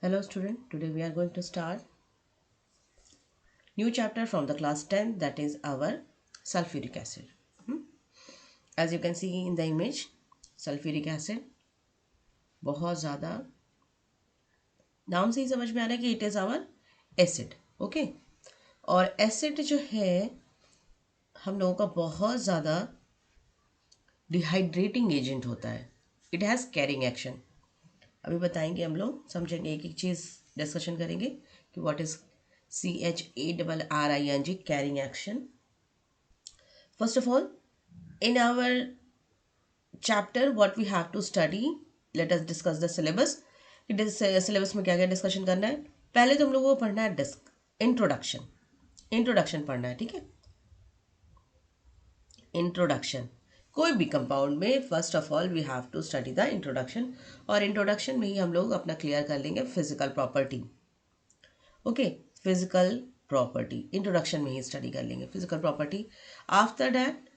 Hello student, today we are going to start new chapter from the class 10, that is our sulfuric acid. As you can see in the image, sulfuric acid बहुत ज़्यादा नाम से ही समझ में आ रहा है कि it is our acid. Okay, और एसिड जो है हम लोगों का बहुत ज़्यादा डिहाइड्रेटिंग एजेंट होता है. It has carrying action. अभी बताएंगे, हम लोग समझेंगे, एक एक चीज़ डिस्कशन करेंगे कि what is CHARRING carrying action. First of all, in our chapter what we have to study, let us discuss the syllabus. Syllabus में क्या क्या डिस्कशन करना है. पहले तो हम लोगों को पढ़ना है इंट्रोडक्शन पढ़ना है. ठीक है, इंट्रोडक्शन. कोई भी कंपाउंड में first of all we have to study the introduction, और इंट्रोडक्शन में ही हम लोग अपना क्लियर कर लेंगे physical property. Okay, physical property introduction में ही स्टडी कर लेंगे physical property. After that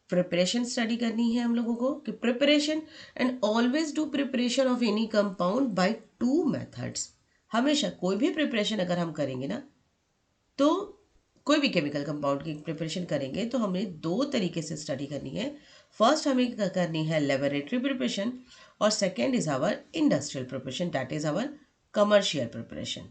preparation study करनी है हम लोगों को, कि preparation and always do preparation of any compound by 2 methods. हमेशा कोई भी प्रिपरेशन अगर हम करेंगे ना, तो कोई भी केमिकल कंपाउंड की प्रिपरेशन करेंगे तो हमें 2 तरीके से स्टडी करनी है. फर्स्ट हमें करनी है लेबोरेटरी प्रिपरेशन, और second is our industrial preparation, that is our commercial preparation.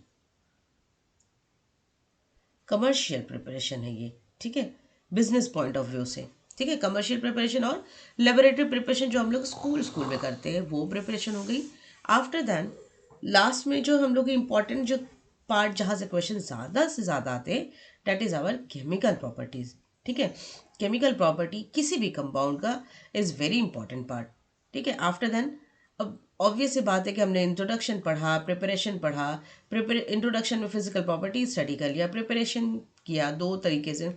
Commercial preparation है ये. ठीक है, बिजनेस पॉइंट ऑफ व्यू से. ठीक है, कमर्शियल प्रिपरेशन और लेबोरेटरी प्रिपरेशन जो हम लोग स्कूल में करते हैं वो प्रिपरेशन हो गई. आफ्टर दैन लास्ट में जो हम लोग इम्पॉर्टेंट जो पार्ट जहाँ से क्वेश्चन ज़्यादा से ज़्यादा आते हैं, that is our chemical properties. ठीक है, केमिकल प्रॉपर्टी किसी भी कंपाउंड का इज़ वेरी इंपॉर्टेंट पार्ट. ठीक है, आफ्टर देन अब ऑब्वियस सी बात है कि हमने इंट्रोडक्शन पढ़ा, प्रिपरेशन पढ़ा. इंट्रोडक्शन में फिजिकल प्रॉपर्टी स्टडी कर लिया, प्रिपरेशन किया 2 तरीके से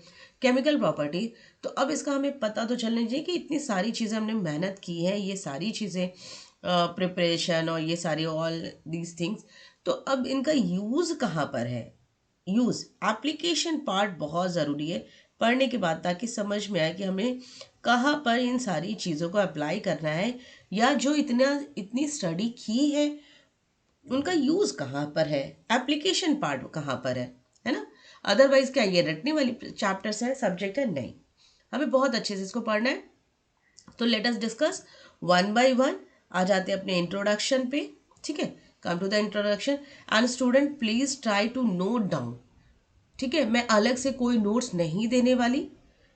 केमिकल प्रॉपर्टी. तो अब इसका हमें पता तो चलना चाहिए कि इतनी सारी चीज़ें हमने मेहनत की है, ये सारी चीज़ें प्रिपरेशन और ये सारी ऑल दीज थिंग्स, तो अब इनका यूज़ कहाँ पर है. यूज़ एप्लीकेशन पार्ट बहुत ज़रूरी है पढ़ने के बाद, ताकि समझ में आए कि हमें कहाँ पर इन सारी चीज़ों को अप्लाई करना है, या जो इतनी स्टडी की है उनका यूज़ कहाँ पर है, एप्लीकेशन पार्ट कहाँ पर है ना. अदरवाइज क्या ये रटने वाली चैप्टर्स हैं, सब्जेक्ट है? नहीं, हमें बहुत अच्छे से इसको पढ़ना है. तो let us discuss one by one. आ जाते हैं अपने इंट्रोडक्शन पे. ठीक है, come to the introduction and student please try to note down. ठीक है, मैं अलग से कोई नोट्स नहीं देने वाली,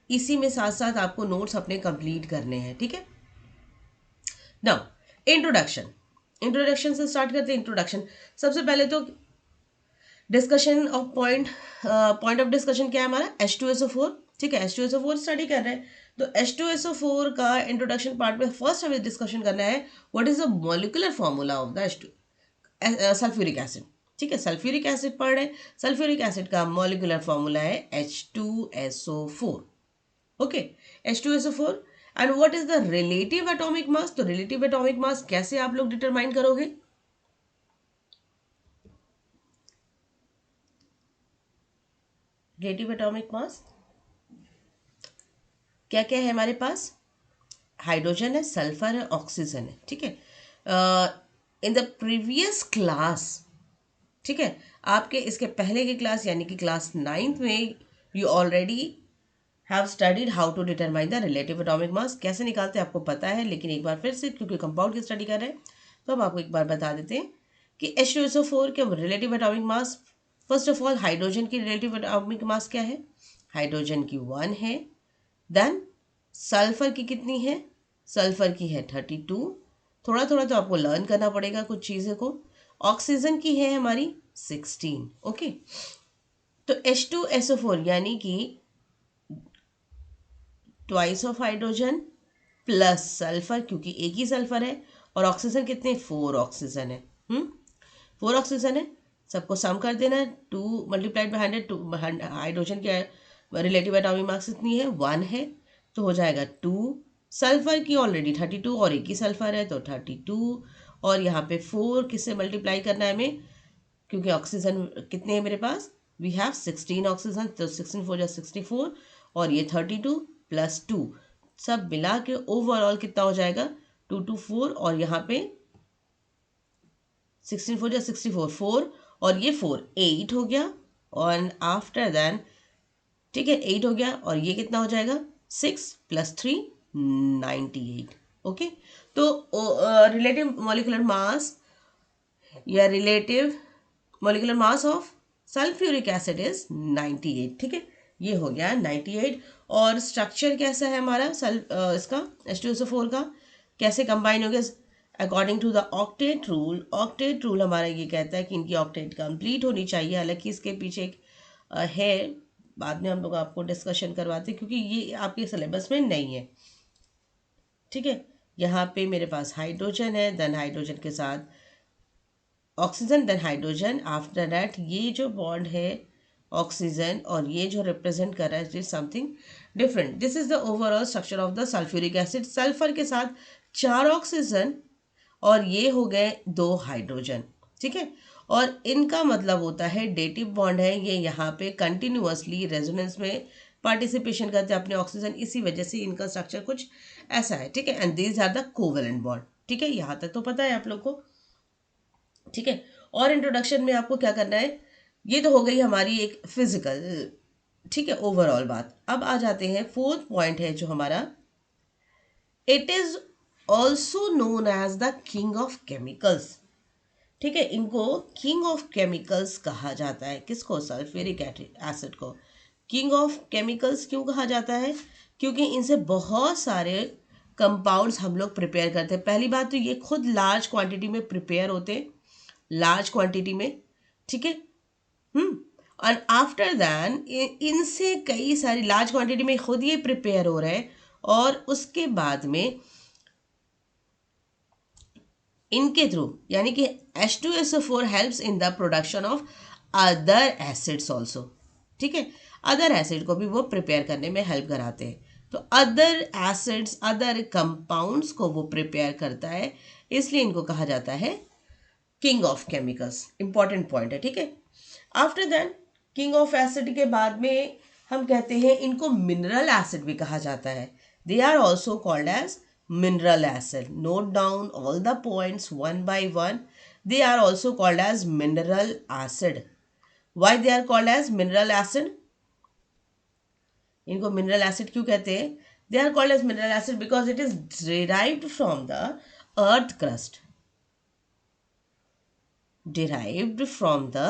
इसी में साथ साथ आपको नोट्स अपने कंप्लीट करने हैं. ठीक है, नाउ इंट्रोडक्शन से स्टार्ट करते हैं. इंट्रोडक्शन सबसे पहले तो discussion of point of discussion क्या है हमारा, H2SO4. ठीक है, H2SO4 स्टडी कर रहे हैं, तो H2SO4 का इंट्रोडक्शन पार्ट में फर्स्ट हमें डिस्कशन करना है what is the molecular formula of the sulphuric acid. ठीक है, सल्फ्यूरिक एसिड पढ़ रहे हैं. सल्फ्यूरिक एसिड का मॉलिक्यूलर फॉर्मूला है H2SO4. Okay, H2SO4. And what is the relative atomic मास. तो रिलेटिव एटॉमिक मास कैसे आप लोग डिटरमाइन करोगे. रिलेटिव एटॉमिक मास क्या क्या है हमारे पास, हाइड्रोजन है, सल्फर है, ऑक्सीजन है. ठीक है, इन द प्रीवियस क्लास, ठीक है, आपके इसके पहले की क्लास यानी कि क्लास 9th में you already have studied how to determine the relative atomic mass. कैसे निकालते हैं आपको पता है, लेकिन एक बार फिर से क्योंकि कंपाउंड की स्टडी कर रहे हैं तो हम आपको एक बार बता देते हैं कि H2SO4 के relative atomic mass. First of all hydrogen की रिलेटिव एटॉमिक मास क्या है, हाइड्रोजन की 1 है. देन सल्फर की कितनी है, सल्फर की है 32. थोड़ा थोड़ा तो आपको लर्न करना पड़ेगा कुछ चीज़ों को. ऑक्सीजन की है हमारी 16. ओके, तो H2SO4 यानी कि twice of hydrogen plus sulphur, क्योंकि एक ही सल्फर है, और ऑक्सीजन कितने, 4 ऑक्सीजन है. 4 ऑक्सीजन है, सबको सम कर देना है. 2 मल्टीप्लाइड बाई 100, हाइड्रोजन की रिलेटिव एटॉमिक मास कितनी है, 1 है, तो हो जाएगा 2. सल्फर की ऑलरेडी 32 और एक ही सल्फर है तो 32, और यहाँ पे 4 किससे मल्टीप्लाई करना है हमें, क्योंकि ऑक्सीजन कितने हैं मेरे पास, वी हैव 16 ऑक्सीजन, तो 16 4 64, और ये 32 प्लस 2, सब मिला के ओवरऑल कितना हो जाएगा 2 2 4, और यहाँ पे 16 4 या 64 4 और ये 4 8 हो गया और आफ्टर देन ठीक है 8 हो गया और ये कितना हो जाएगा 6 + 3 98 ओके। तो रिलेटिव मॉलिक्यूलर मास या relative molecular mass of sulphuric acid is 98 ठीक है ये हो गया 98। और स्ट्रक्चर कैसा है हमारा इसका H2SO4 का कैसे कंबाइन हो गया according to the octet rule. Octet rule हमारा ये कहता है कि इनकी ऑक्टेट कंप्लीट होनी चाहिए। हालांकि इसके पीछे एक है, बाद में हम लोग आपको डिस्कशन करवाते हैं क्योंकि ये आपके सिलेबस में नहीं है ठीक है। यहाँ पे मेरे पास हाइड्रोजन है, देन हाइड्रोजन के साथ oxygen, then hydrogen. After that ये जो बॉन्ड है ऑक्सीजन और ये जो रिप्रेजेंट कर रहा है is something different. This is the overall structure of the sulphuric acid. Sulphur के साथ 4 ऑक्सीजन और ये हो गए 2 हाइड्रोजन ठीक है। और इनका मतलब होता है डेटिव बॉन्ड है, ये यहाँ पे कंटिन्यूअसली रेजोनेंस में पार्टिसिपेशन करते हैं अपने ऑक्सीजन, इसी वजह से इनका स्ट्रक्चर कुछ ऐसा है ठीक है। And these are the covalent bond ठीक है। यहाँ तक तो पता है आप लोग को ठीक है। और इंट्रोडक्शन में आपको क्या करना है, ये तो हो गई हमारी एक फिजिकल ठीक है ओवरऑल बात। अब आ जाते हैं 4th पॉइंट है जो हमारा, it is also known as the king of chemicals ठीक है। इनको किंग ऑफ केमिकल्स कहा जाता है। किसको? सल्फ्यूरिक एसिड को किंग ऑफ केमिकल्स क्यों कहा जाता है? क्योंकि इनसे बहुत सारे कंपाउंड्स हम लोग प्रिपेयर करते हैं। पहली बात तो ये खुद लार्ज क्वांटिटी में प्रिपेयर होते हैं, लार्ज क्वांटिटी में ठीक है। और आफ्टर दैन इनसे कई सारी लार्ज क्वांटिटी में खुद ये प्रिपेयर हो रहे हैं और उसके बाद में इनके थ्रू यानी कि H2SO4 helps in the production of other acids also ठीक है। अदर एसिड को भी वो प्रिपेयर करने में हेल्प कराते हैं। तो अदर एसिड्स अदर कंपाउंड्स को वो प्रिपेयर करता है, इसलिए इनको कहा जाता है king of chemicals. Important point है ठीक है। After then king of acid के बाद में हम कहते हैं इनको मिनरल एसिड भी कहा जाता है। They are also called as mineral acid. Note down all the points one by one. They are also called as mineral acid. Why they are called as mineral acid? इनको mineral acid क्यों कहते हैं? They are called as mineral acid because it is derived from the earth crust. Derived from the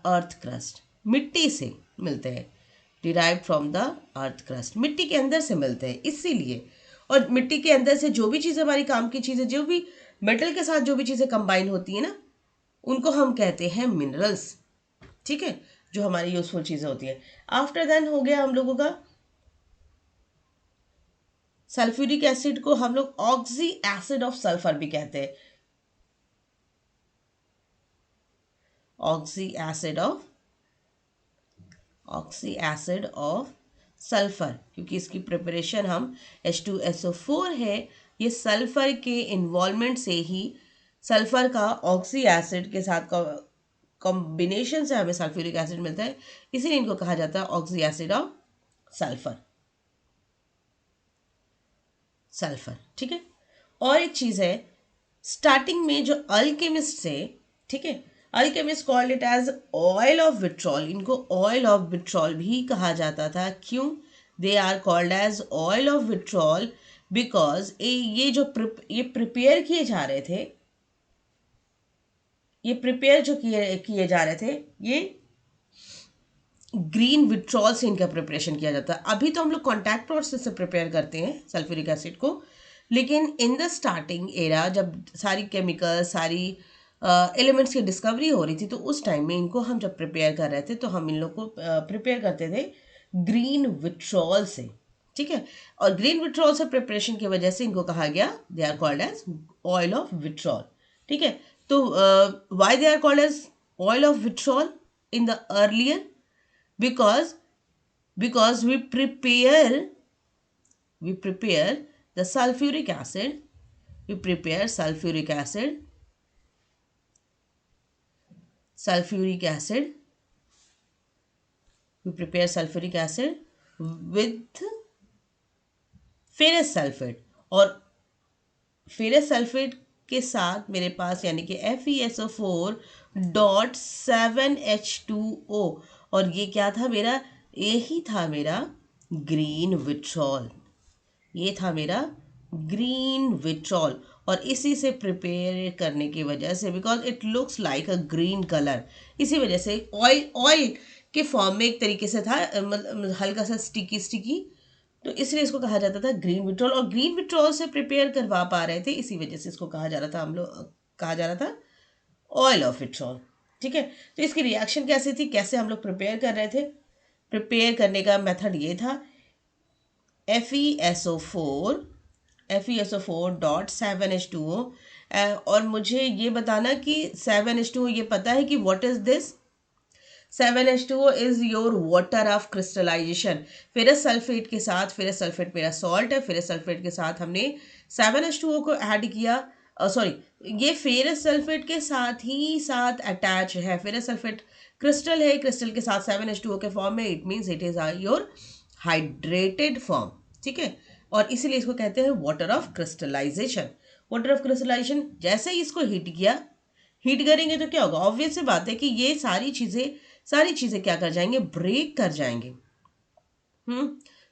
earth crust. मिट्टी से मिलते हैं। Derive from the earth crust, मिट्टी के अंदर से मिलते हैं इसीलिए। और मिट्टी के अंदर से जो भी चीज़ें हमारी काम की चीज़ें, जो भी मेटल के साथ जो भी चीज़ें कंबाइन होती हैं ना, उनको हम कहते हैं मिनरल्स ठीक है, जो हमारी यूजफुल चीज़ें होती हैं। आफ्टर देन हो गया हम लोगों का सल्फ्यूरिक एसिड को हम लोग ऑक्सी एसिड ऑफ सल्फर भी कहते हैं। ऑक्सी एसिड ऑफ सल्फर, क्योंकि इसकी प्रिपरेशन हम H2SO4 है, ये सल्फर के इन्वॉल्वमेंट से ही सल्फर का ऑक्सी एसिड के साथ का कॉम्बिनेशन से हमें सल्फ्यूरिक एसिड मिलता है, इसीलिए इनको कहा जाता है ऑक्सी एसिड ऑफ सल्फर ठीक है। और एक चीज़ है, स्टार्टिंग में जो अल्केमिस्ट से ठीक है, alchemist called it as oil of vitriol. इनको ऑयल ऑफ विट्रॉल भी कहा जाता था। क्यों? They are called as oil of vitriol because ये प्रिपेयर किए जा रहे थे, ये प्रिपेयर जो किए जा रहे थे, ये ग्रीन विट्रॉल से इनका प्रिपरेशन किया जाता है। अभी तो हम लोग कॉन्टैक्ट प्रोसेस से प्रिपेयर करते हैं सल्फ्यूरिक एसिड को, लेकिन इन द स्टार्टिंग एरा जब सारी केमिकल सारी एलिमेंट्स की डिस्कवरी हो रही थी, तो उस टाइम में इनको हम जब प्रिपेयर कर रहे थे तो हम इन लोग को प्रिपेयर करते थे ग्रीन विट्रॉल से ठीक है। और ग्रीन विट्रॉल से प्रिपरेशन की वजह से इनको कहा गया they are called as oil of vitriol ठीक है। तो why they are called as oil of vitriol in the earlier? because we prepare the sulfuric acid, we prepare sulfuric acid with ferrous sulfate, और ferrous sulphate के साथ मेरे पास यानी कि FeSO4.7H2O, और ये क्या था मेरा, यही था मेरा ग्रीन विट्रॉल, ये था मेरा ग्रीन विट्रॉल। और इसी से प्रिपेयर करने की वजह से, because it looks like a green colour, इसी वजह से ऑयल ऑयल के फॉर्म में एक तरीके से था, मतलब हल्का सा स्टिकी स्टिकी, तो इसलिए इसको कहा जाता था ग्रीन विट्रॉल। और ग्रीन विट्रॉल से प्रिपेयर करवा पा रहे थे, इसी वजह से इसको कहा जा रहा था, हम लोग कहा जा रहा था ऑयल ऑफ विट्रॉल। ठीक है, तो इसकी रिएक्शन कैसी थी, कैसे हम लोग प्रिपेयर कर रहे थे, प्रिपेयर करने का मेथड ये था, FeSO4.7H2O। और मुझे ये बताना कि 7H2O, ये पता है कि what is this, 7H2O is your water of crystallisation. Ferrous sulphate के साथ, फेरस सल्फेट मेरा सॉल्ट है, फेरस सल्फेट के साथ हमने 7H2O को ऐड किया, सॉरी, ये फेरस सल्फेट के साथ ही साथ अटैच है, फेरस सल्फेट क्रिस्टल है, क्रिस्टल के साथ 7H2O के फॉर्म में, it means it is your hydrated form. ठीक है, और इसीलिए इसको कहते हैं water of crystallisation. Water of crystallisation, जैसे ही इसको हीट किया, हीट करेंगे तो क्या होगा, ऑब्वियस सी बात है कि ये सारी चीजें क्या कर जाएंगे, ब्रेक कर जाएंगे।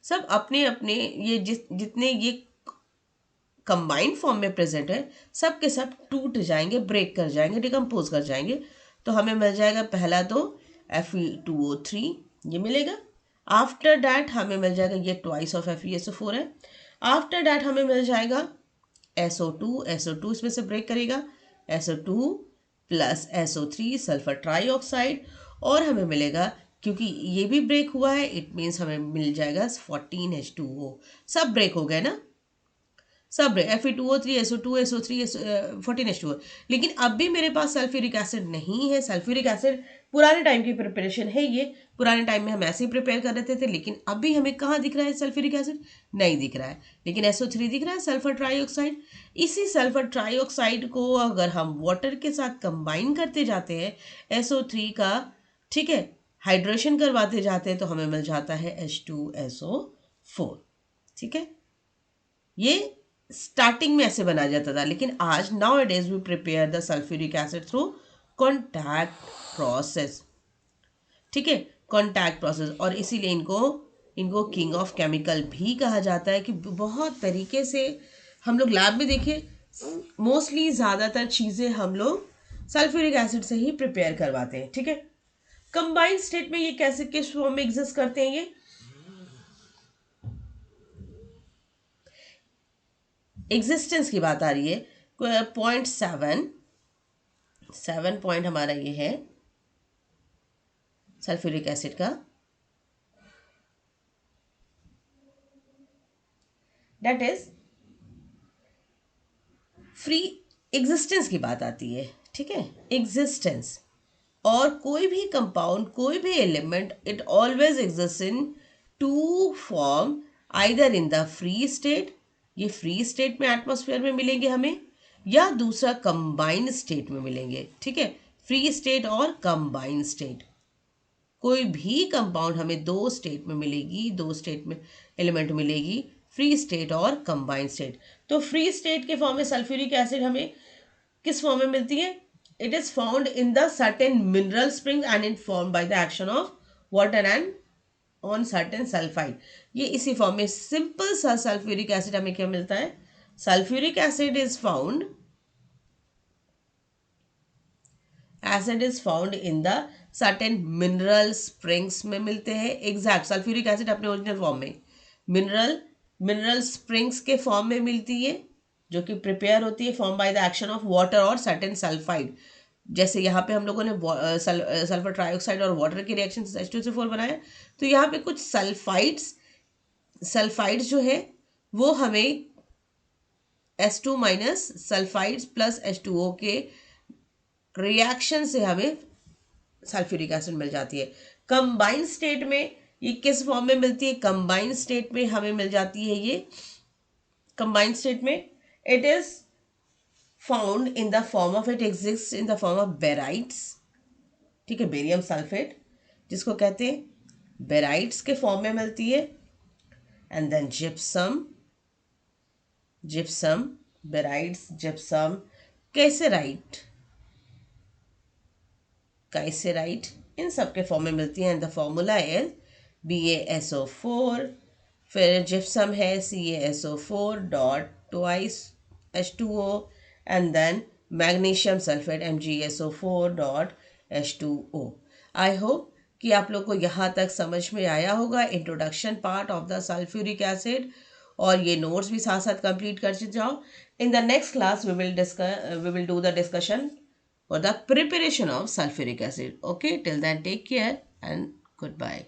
सब अपने अपने, ये जितने ये कंबाइंड फॉर्म में प्रेजेंट है, सब के सब टूट जाएंगे, ब्रेक कर जाएंगे, डिकम्पोज कर जाएंगे। तो हमें मिल जाएगा पहला तो Fe2O3, ये मिलेगा। आफ्टर डैट हमें मिल जाएगा, ये ट्वाइस ऑफ FeSO4 है। आफ्टर डैट हमें मिल जाएगा SO2 इसमें से ब्रेक करेगा, SO2 plus SO3 sulphur trioxide, और हमें मिलेगा, क्योंकि ये भी ब्रेक हुआ है, इट मीन्स हमें मिल जाएगा 14H2O। सब ब्रेक हो गए ना, सब Fe2O3 SO2 SO3 14H2O। लेकिन अब भी मेरे पास सल्फ्यूरिक एसिड नहीं है। सल्फ्यूरिक एसिड पुराने टाइम की प्रिपरेशन है, ये पुराने टाइम में हम ऐसे ही प्रिपेयर कर रहे थे, लेकिन अभी हमें कहाँ दिख रहा है सल्फ्यूरिक एसिड, नहीं दिख रहा है, लेकिन SO3 दिख रहा है, सल्फर ट्राईऑक्साइड। इसी सल्फर ट्राईऑक्साइड को अगर हम वाटर के साथ कंबाइन करते जाते हैं, SO3 का, ठीक है, हाइड्रेशन करवाते जाते हैं, तो हमें मिल जाता है H2SO4। ठीक है, ये स्टार्टिंग में ऐसे बनाया जाता था, लेकिन आज nowadays we prepare the sulphuric acid through contact process. ठीक है, कॉन्टैक्ट प्रोसेस, और इसीलिए इनको इनको किंग ऑफ केमिकल भी कहा जाता है, कि बहुत तरीके से हम लोग लैब में देखें, मोस्टली ज़्यादातर चीज़ें हम लोग सल्फ्यूरिक एसिड से ही प्रिपेयर करवाते हैं। ठीक है, कंबाइंड स्टेट में ये कैसे, किस फॉर्म में एग्जिस्ट करते हैं, ये एग्जिस्टेंस की बात आ रही है। सेवन पॉइंट हमारा ये है सल्फ्यूरिक एसिड का, दैट इज फ्री एग्जिस्टेंस की बात आती है। ठीक है, एग्जिस्टेंस, और कोई भी कंपाउंड, कोई भी element, it always exist in two form, either in the free state, ये फ्री स्टेट में एटमॉस्फेयर में मिलेंगे हमें, या दूसरा कंबाइंड स्टेट में मिलेंगे। ठीक है, फ्री स्टेट और कंबाइंड स्टेट, कोई भी कंपाउंड हमें दो स्टेट में मिलेगी, दो स्टेट में एलिमेंट मिलेगी, फ्री स्टेट और कंबाइंड स्टेट। तो फ्री स्टेट के फॉर्म में सल्फ्यूरिक एसिड हमें किस फॉर्म में मिलती है, it is found in the certain mineral spring and in form by the action of water and on certain sulphide. ये इसी फॉर्म में सिंपल सा सल्फ्यूरिक एसिड हमें क्या मिलता है, sulphuric acid is found in the certain mineral springs में मिलते हैं। एग्जैक्ट सल्फ्यूरिक एसिड अपने ओरिजिनल फॉर्म में मिनरल स्प्रिंग्स के फॉर्म में मिलती है, जो कि प्रिपेयर होती है form by the action of water और सर्टेन सल्फाइड। जैसे यहाँ पे हम लोगों ने सल्फर ट्राईऑक्साइड और वाटर की रिएक्शन से H2SO4 बनाया, तो यहाँ पे कुछ सल्फाइड्स जो है वो हमें S2 minus sulphides plus H2O के रिएक्शन से हमें सल्फ्यूरिक एसिड मिल जाती है। कंबाइंड स्टेट में ये किस फॉर्म में मिलती है, कंबाइंड स्टेट में हमें मिल जाती है, ये कंबाइंड स्टेट में it is found in the form of, it exist in the form of barytes. ठीक है, बेरियम सल्फेट जिसको कहते हैं, बेराइट्स के फॉर्म में मिलती है, एंड देन जिप्सम बेराइड्स जिप्सम कैसे राइट, कैसे राइट, इन सब के फॉर्म में मिलती है। And the formula is BaSO4, फिर जिप्सम है CaSO4 dot twice H2O, and then magnesium sulphate MgSO4 dot H2O। I hope कि आप लोग को यहाँ तक समझ में आया होगा introduction part of the sulphuric acid, और ये नोट्स भी साथ साथ कंप्लीट कर जाओ। In the next class we will do the discussion for the preparation of sulfuric acid. Okay, till then take care and goodbye.